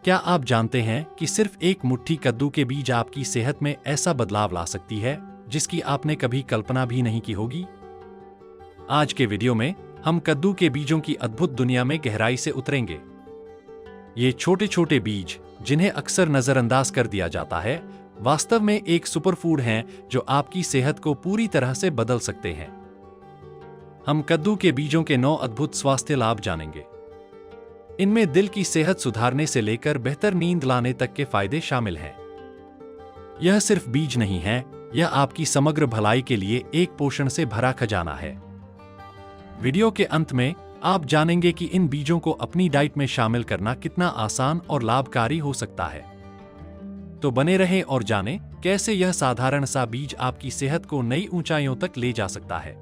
क्या आप जानते हैं कि सिर्फ एक मुट्ठी कद्दू के बीज आपकी सेहत में ऐसा बदलाव ला सकती है जिसकी आपने कभी कल्पना भी नहीं की होगी? आज के वीडियो में हम कद्दू के बीजों की अद्भुत दुनिया में गहराई से उतरेंगे। ये छोटे छोटे बीज, जिन्हें अक्सर नजरअंदाज कर दिया जाता है, वास्तव में एक सुपरफूड हैं जो आपकी सेहत को पूरी तरह से बदल सकते हैं। हम कद्दू के बीजों के 9 अद्भुत स्वास्थ्य लाभ जानेंगे। इनमें दिल की सेहत सुधारने से लेकर बेहतर नींद लाने तक के फायदे शामिल हैं। यह सिर्फ बीज नहीं है, यह आपकी समग्र भलाई के लिए एक पोषण से भरा खजाना है। वीडियो के अंत में आप जानेंगे कि इन बीजों को अपनी डाइट में शामिल करना कितना आसान और लाभकारी हो सकता है। तो बने रहें और जानें कैसे यह साधारण सा बीज आपकी सेहत को नई ऊंचाइयों तक ले जा सकता है।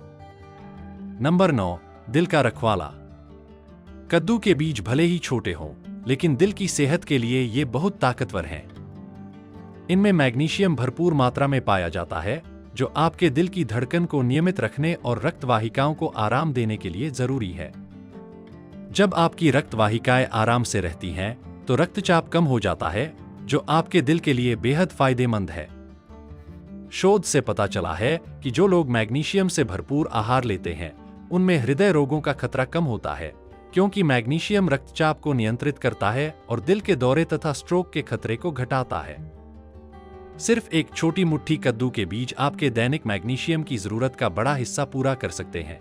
नंबर 9, दिल का रखवाला। कद्दू के बीज भले ही छोटे हों, लेकिन दिल की सेहत के लिए ये बहुत ताकतवर हैं। इनमें मैग्नीशियम भरपूर मात्रा में पाया जाता है, जो आपके दिल की धड़कन को नियमित रखने और रक्त वाहिकाओं को आराम देने के लिए जरूरी है। जब आपकी रक्त वाहिकाएं आराम से रहती हैं, तो रक्तचाप कम हो जाता है, जो आपके दिल के लिए बेहद फायदेमंद है। शोध से पता चला है कि जो लोग मैग्नीशियम से भरपूर आहार लेते हैं, उनमें हृदय रोगों का खतरा कम होता है, क्योंकि मैग्नीशियम रक्तचाप को नियंत्रित करता है और दिल के दौरे तथा स्ट्रोक के खतरे को घटाता है। सिर्फ एक छोटी मुट्ठी कद्दू के बीज आपके दैनिक मैग्नीशियम की जरूरत का बड़ा हिस्सा पूरा कर सकते हैं।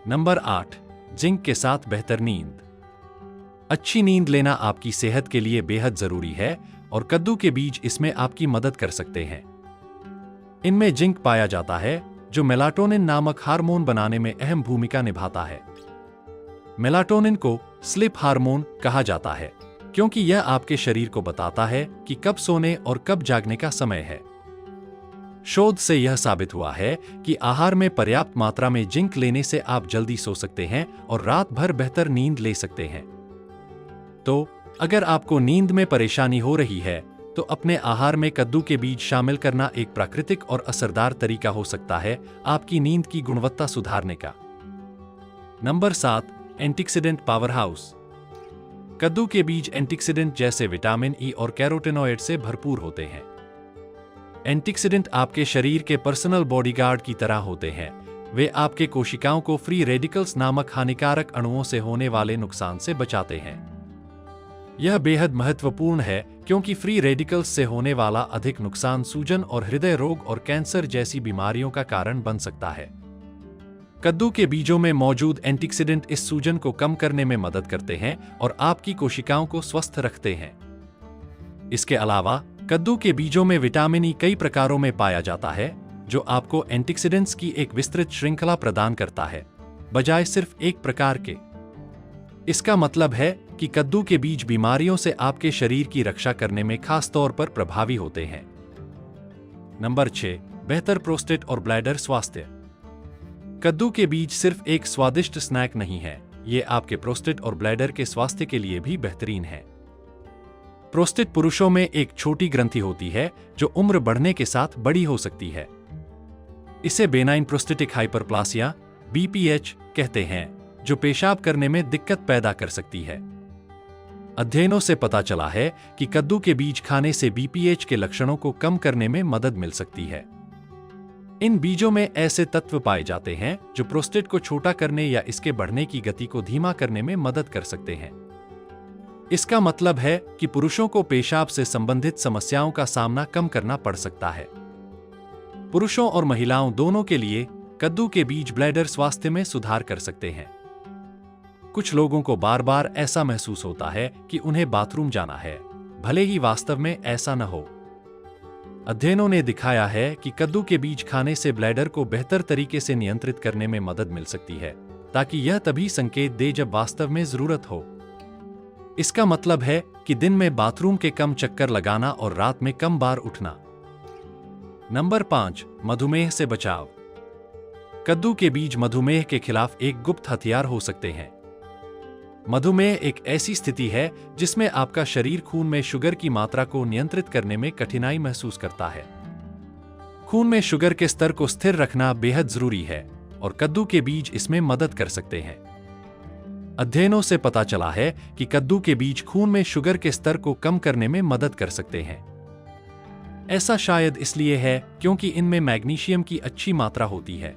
नंबर 8, जिंक के साथ बेहतर नींद। अच्छी नींद लेना आपकी सेहत के लिए बेहद जरूरी है और कद्दू के बीज इसमें आपकी मदद कर सकते हैं। इनमें जिंक पाया जाता है, जो मेलाटोनिन नामक हार्मोन बनाने में अहम भूमिका निभाता है। मेलाटोनिन को स्लीप हार्मोन कहा जाता है, क्योंकि यह आपके शरीर को बताता है कि कब सोने और कब जागने का समय है। शोध से यह साबित हुआ है कि आहार में पर्याप्त मात्रा में जिंक लेने से आप जल्दी सो सकते हैं और रात भर बेहतर नींद ले सकते हैं। तो अगर आपको नींद में परेशानी हो रही है, तो अपने आहार में कद्दू के बीज शामिल करना एक प्राकृतिक और असरदार तरीका हो सकता है आपकी नींद की गुणवत्ता सुधारने का। Number 7, antioxidant powerhouse. कद्दू के बीज एंटीऑक्सीडेंट जैसे विटामिन ई और कैरोटीनॉइड से भरपूर होते हैं। एंटीऑक्सीडेंट आपके शरीर के पर्सनल बॉडीगार्ड की तरह होते हैं। वे आपके कोशिकाओं को फ्री रेडिकल्स नामक हानिकारक अणुओं से होने वाले नुकसान से बचाते हैं। यह बेहद महत्वपूर्ण है, क्योंकि फ्री रेडिकल्स से होने वाला अधिक नुकसान सूजन और हृदय रोग और कैंसर जैसी बीमारियों का कारण बन सकता है। कद्दू के बीजों में मौजूद एंटीऑक्सीडेंट इस सूजन को कम करने में मदद करते हैं और आपकी कोशिकाओं को स्वस्थ रखते हैं। इसके अलावा कद्दू के बीजों में विटामिन ई कई प्रकारों में पाया जाता है, जो आपको एंटीऑक्सीडेंट्स की एक विस्तृत श्रृंखला प्रदान करता है, बजाय सिर्फ एक प्रकार के। इसका मतलब है कि कद्दू के बीज बीमारियों से आपके शरीर की रक्षा करने में खास तौर पर प्रभावी होते हैं। नंबर 6, बेहतर प्रोस्टेट और ब्लैडर स्वास्थ्य। कद्दू के बीज सिर्फ एक स्वादिष्ट स्नैक नहीं है, ये आपके प्रोस्टेट और ब्लैडर के स्वास्थ्य के लिए भी बेहतरीन है। प्रोस्टेट पुरुषों में एक छोटी ग्रंथि होती है, जो उम्र बढ़ने के साथ बड़ी हो सकती है। इसे बेनाइन प्रोस्टेटिक हाइपरप्लासिया (BPH) कहते हैं, जो पेशाब करने में दिक्कत पैदा कर सकती है। अध्ययनों से पता चला है कि कद्दू के बीज खाने से BPH के लक्षणों को कम करने में मदद मिल सकती है। इन बीजों में ऐसे तत्व पाए जाते हैं जो प्रोस्टेट को छोटा करने या इसके बढ़ने की गति को धीमा करने में मदद कर सकते हैं। इसका मतलब है कि पुरुषों को पेशाब से संबंधित समस्याओं का सामना कम करना पड़ सकता है। पुरुषों और महिलाओं दोनों के लिए कद्दू के बीज ब्लैडर स्वास्थ्य में सुधार कर सकते हैं। कुछ लोगों को बार बार ऐसा महसूस होता है कि उन्हें बाथरूम जाना है, भले ही वास्तव में ऐसा न हो। अध्ययनों ने दिखाया है कि कद्दू के बीज खाने से ब्लैडर को बेहतर तरीके से नियंत्रित करने में मदद मिल सकती है, ताकि यह तभी संकेत दे जब वास्तव में जरूरत हो। इसका मतलब है कि दिन में बाथरूम के कम चक्कर लगाना और रात में कम बार उठना। नंबर 5, मधुमेह से बचाव। कद्दू के बीज मधुमेह के खिलाफ एक गुप्त हथियार हो सकते हैं। मधुमेह एक ऐसी स्थिति है जिसमें आपका शरीर खून में शुगर की मात्रा को नियंत्रित करने में कठिनाई महसूस करता है। खून में शुगर के स्तर को स्थिर रखना बेहद जरूरी है और कद्दू के बीज इसमें मदद कर सकते हैं। अध्ययनों से पता चला है कि कद्दू के बीज खून में शुगर के स्तर को कम करने में मदद कर सकते हैं। ऐसा शायद इसलिए है क्योंकि इनमें मैग्नीशियम की अच्छी मात्रा होती है।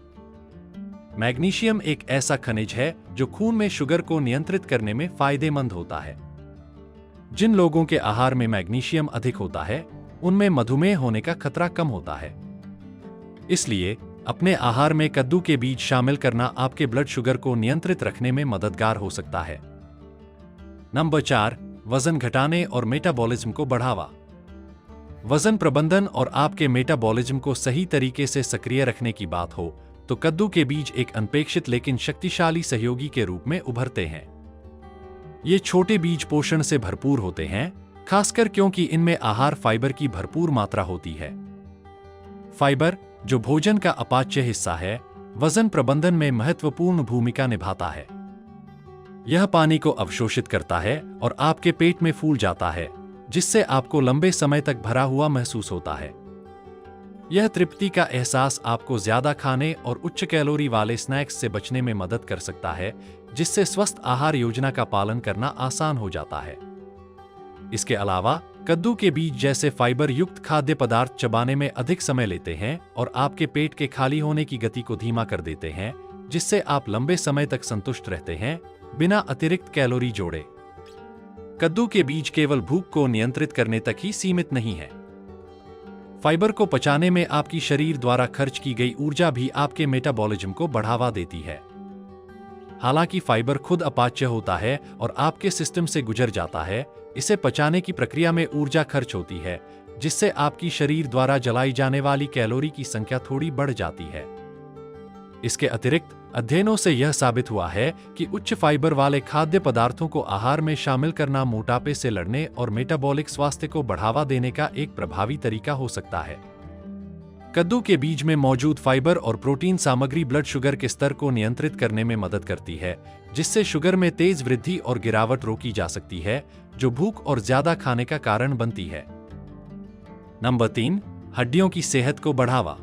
मैग्नीशियम एक ऐसा खनिज है जो खून में शुगर को नियंत्रित करने में फायदेमंद होता है। जिन लोगों के आहार में मैग्नीशियम अधिक होता है, उनमें मधुमेह होने का खतरा कम होता है। इसलिए अपने आहार में कद्दू के बीज शामिल करना आपके ब्लड शुगर को नियंत्रित रखने में मददगार हो सकता है। नंबर 4, वजन घटाने और मेटाबॉलिज्म को बढ़ावा। वजन प्रबंधन और आपके मेटाबॉलिज्म को सही तरीके से सक्रिय रखने की बात हो तो कद्दू के बीज एक अनपेक्षित लेकिन शक्तिशाली सहयोगी के रूप में उभरते हैं। ये छोटे बीज पोषण से भरपूर होते हैं, खासकर क्योंकि इनमें आहार फाइबर की भरपूर मात्रा होती है। फाइबर, जो भोजन का अपाच्य हिस्सा है, वजन प्रबंधन में महत्वपूर्ण भूमिका निभाता है। यह पानी को अवशोषित करता है और आपके पेट में फूल जाता है, जिससे आपको लंबे समय तक भरा हुआ महसूस होता है। यह तृप्ति का एहसास आपको ज्यादा खाने और उच्च कैलोरी वाले स्नैक्स से बचने में मदद कर सकता है, जिससे स्वस्थ आहार योजना का पालन करना आसान हो जाता है। इसके अलावा कद्दू के बीज जैसे फाइबर युक्त खाद्य पदार्थ चबाने में अधिक समय लेते हैं और आपके पेट के खाली होने की गति को धीमा कर देते हैं, जिससे आप लंबे समय तक संतुष्ट रहते हैं, बिना अतिरिक्त कैलोरी जोड़े। कद्दू के बीज केवल भूख को नियंत्रित करने तक ही सीमित नहीं है। फाइबर को पचाने में आपकी शरीर द्वारा खर्च की गई ऊर्जा भी आपके मेटाबॉलिज्म को बढ़ावा देती है। हालांकि फाइबर खुद अपाच्य होता है और आपके सिस्टम से गुजर जाता है, इसे पचाने की प्रक्रिया में ऊर्जा खर्च होती है, जिससे आपकी शरीर द्वारा जलाई जाने वाली कैलोरी की संख्या थोड़ी बढ़ जाती है। इसके अतिरिक्त अध्ययनों से यह साबित हुआ है कि उच्च फाइबर वाले खाद्य पदार्थों को आहार में शामिल करना मोटापे से लड़ने और मेटाबॉलिक स्वास्थ्य को बढ़ावा देने का एक प्रभावी तरीका हो सकता है। कद्दू के बीज में मौजूद फाइबर और प्रोटीन सामग्री ब्लड शुगर के स्तर को नियंत्रित करने में मदद करती है, जिससे शुगर में तेज वृद्धि और गिरावट रोकी जा सकती है, जो भूख और ज्यादा खाने का कारण बनती है। नंबर 3, हड्डियों की सेहत को बढ़ावा।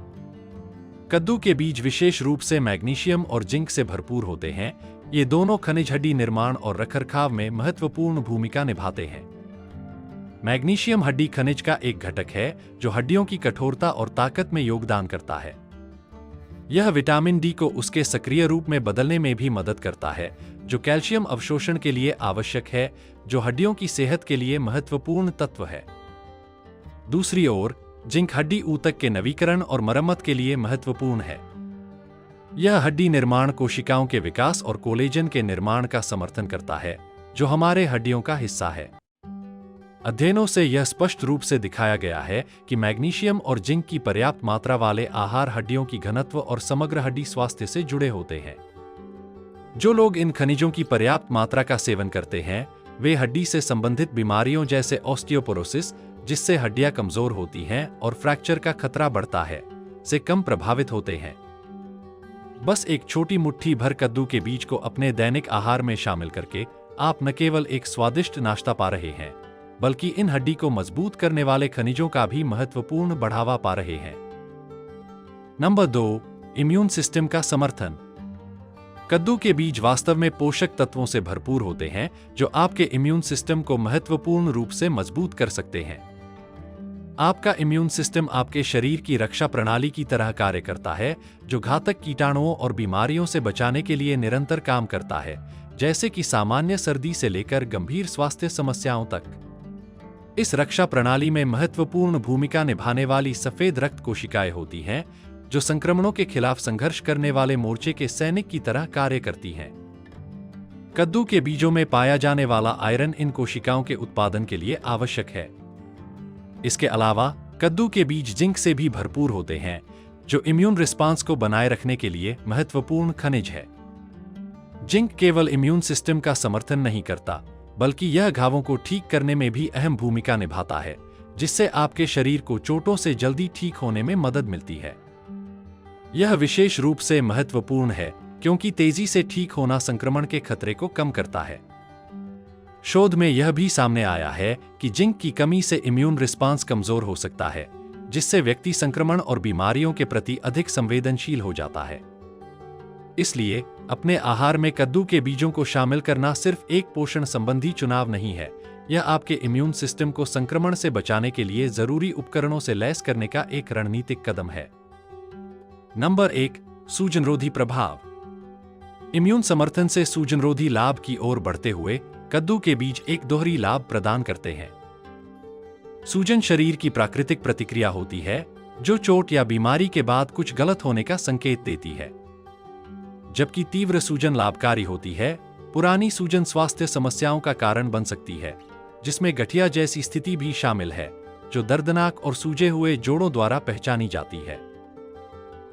कद्दू के बीज विशेष रूप से मैग्नीशियम और जिंक से भरपूर होते हैं। ये दोनों खनिज हड्डी निर्माण और रखरखाव में महत्वपूर्ण भूमिका निभाते हैं। मैग्नीशियम हड्डी खनिज का एक घटक है जो हड्डियों की कठोरता और ताकत में योगदान करता है। यह विटामिन डी को उसके सक्रिय रूप में बदलने में भी मदद करता है, जो कैल्शियम अवशोषण के लिए आवश्यक है, जो हड्डियों की सेहत के लिए महत्वपूर्ण तत्व है। दूसरी ओर जिंक हड्डी ऊतक के नवीकरण और मरम्मत के लिए महत्वपूर्ण है। यह हड्डी निर्माण कोशिकाओं के विकास और कोलेजन के निर्माण का समर्थन करता है, जो हमारे हड्डियों का हिस्सा है। अध्ययनों से यह स्पष्ट रूप से दिखाया गया है कि मैग्नीशियम और जिंक की पर्याप्त मात्रा वाले आहार हड्डियों की घनत्व और समग्र हड्डी स्वास्थ्य से जुड़े होते हैं। जो लोग इन खनिजों की पर्याप्त मात्रा का सेवन करते हैं, वे हड्डी से संबंधित बीमारियों जैसे ऑस्टियोपोरोसिस, जिससे हड्डियां कमजोर होती हैं और फ्रैक्चर का खतरा बढ़ता है, से कम प्रभावित होते हैं। बस एक छोटी मुट्ठी भर कद्दू के बीज को अपने दैनिक आहार में शामिल करके आप न केवल एक स्वादिष्ट नाश्ता पा रहे हैं, बल्कि इन हड्डी को मजबूत करने वाले खनिजों का भी महत्वपूर्ण बढ़ावा पा रहे हैं। नंबर 2, इम्यून सिस्टम का समर्थन। कद्दू के बीज वास्तव में पोषक तत्वों से भरपूर होते हैं, जो आपके इम्यून सिस्टम को महत्वपूर्ण रूप से मजबूत कर सकते हैं। आपका इम्यून सिस्टम आपके शरीर की रक्षा प्रणाली की तरह कार्य करता है, जो घातक कीटाणुओं और बीमारियों से बचाने के लिए निरंतर काम करता है, जैसे कि सामान्य सर्दी से लेकर गंभीर स्वास्थ्य समस्याओं तक। इस रक्षा प्रणाली में महत्वपूर्ण भूमिका निभाने वाली सफेद रक्त कोशिकाएं होती हैं, जो संक्रमणों के खिलाफ संघर्ष करने वाले मोर्चे के सैनिक की तरह कार्य करती हैं। कद्दू के बीजों में पाया जाने वाला आयरन इन कोशिकाओं के उत्पादन के लिए आवश्यक है। इसके अलावा कद्दू के बीज जिंक से भी भरपूर होते हैं, जो इम्यून रिस्पांस को बनाए रखने के लिए महत्वपूर्ण खनिज है। जिंक केवल इम्यून सिस्टम का समर्थन नहीं करता, बल्कि यह घावों को ठीक करने में भी अहम भूमिका निभाता है, जिससे आपके शरीर को चोटों से जल्दी ठीक होने में मदद मिलती है। यह विशेष रूप से महत्वपूर्ण है क्योंकि तेजी से ठीक होना संक्रमण के खतरे को कम करता है। शोध में यह भी सामने आया है कि जिंक की कमी से इम्यून रिस्पांस कमजोर हो सकता है, जिससे व्यक्ति संक्रमण और बीमारियों के प्रति अधिक संवेदनशील हो जाता है। इसलिए अपने आहार में कद्दू के बीजों को शामिल करना सिर्फ एक पोषण संबंधी चुनाव नहीं है, यह आपके इम्यून सिस्टम को संक्रमण से बचाने के लिए जरूरी उपकरणों से लैस करने का एक रणनीतिक कदम है। नंबर 1, सूजनरोधी प्रभाव। इम्यून समर्थन से सूजनरोधी लाभ की ओर बढ़ते हुए कद्दू के बीज एक दोहरी लाभ प्रदान करते हैं। सूजन शरीर की प्राकृतिक प्रतिक्रिया होती है जो चोट या बीमारी के बाद कुछ गलत होने का संकेत देती है, जबकि तीव्र सूजन लाभकारी होती है। पुरानी सूजन स्वास्थ्य समस्याओं का कारण बन सकती है, जिसमें गठिया जैसी स्थिति भी शामिल है, जो दर्दनाक और सूजे हुए जोड़ों द्वारा पहचानी जाती है।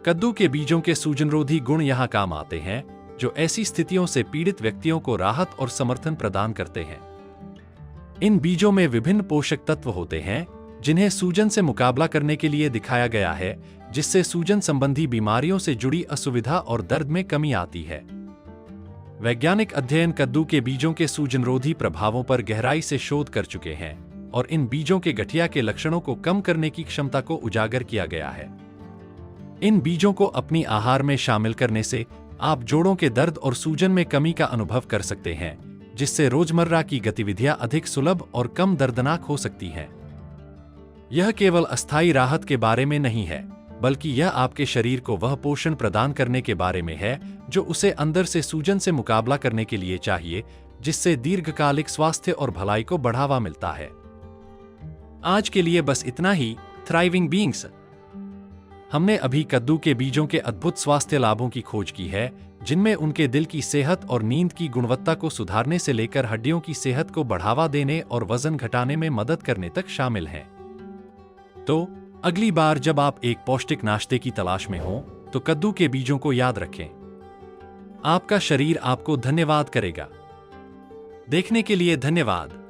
कद्दू के बीजों के सूजनरोधी गुण यहां काम आते हैं, जो ऐसी स्थितियों से पीड़ित व्यक्तियों को राहत और समर्थन प्रदान करते हैं। इन बीजों में विभिन्न पोषक तत्व होते हैं जिन्हें सूजन से मुकाबला करने के लिए दिखाया गया है, जिससे सूजन संबंधी बीमारियों से जुड़ी असुविधा और दर्द में कमी आती है। वैज्ञानिक अध्ययन कद्दू के बीजों के सूजनरोधी प्रभावों पर गहराई से शोध कर चुके हैं और इन बीजों के गठिया के लक्षणों को कम करने की क्षमता को उजागर किया गया है। इन बीजों को अपनी आहार में शामिल करने से आप जोड़ों के दर्द और सूजन में कमी का अनुभव कर सकते हैं, जिससे रोजमर्रा की गतिविधियां अधिक सुलभ और कम दर्दनाक हो सकती हैं। यह केवल अस्थायी राहत के बारे में नहीं है, बल्कि यह आपके शरीर को वह पोषण प्रदान करने के बारे में है जो उसे अंदर से सूजन से मुकाबला करने के लिए चाहिए, जिससे दीर्घकालिक स्वास्थ्य और भलाई को बढ़ावा मिलता है। आज के लिए बस इतना ही। Thriving beings. हमने अभी कद्दू के बीजों के अद्भुत स्वास्थ्य लाभों की खोज की है, जिनमें उनके दिल की सेहत और नींद की गुणवत्ता को सुधारने से लेकर हड्डियों की सेहत को बढ़ावा देने और वजन घटाने में मदद करने तक शामिल हैं। तो अगली बार जब आप एक पौष्टिक नाश्ते की तलाश में हो, तो कद्दू के बीजों को याद रखें। आपका शरीर आपको धन्यवाद करेगा। देखने के लिए धन्यवाद।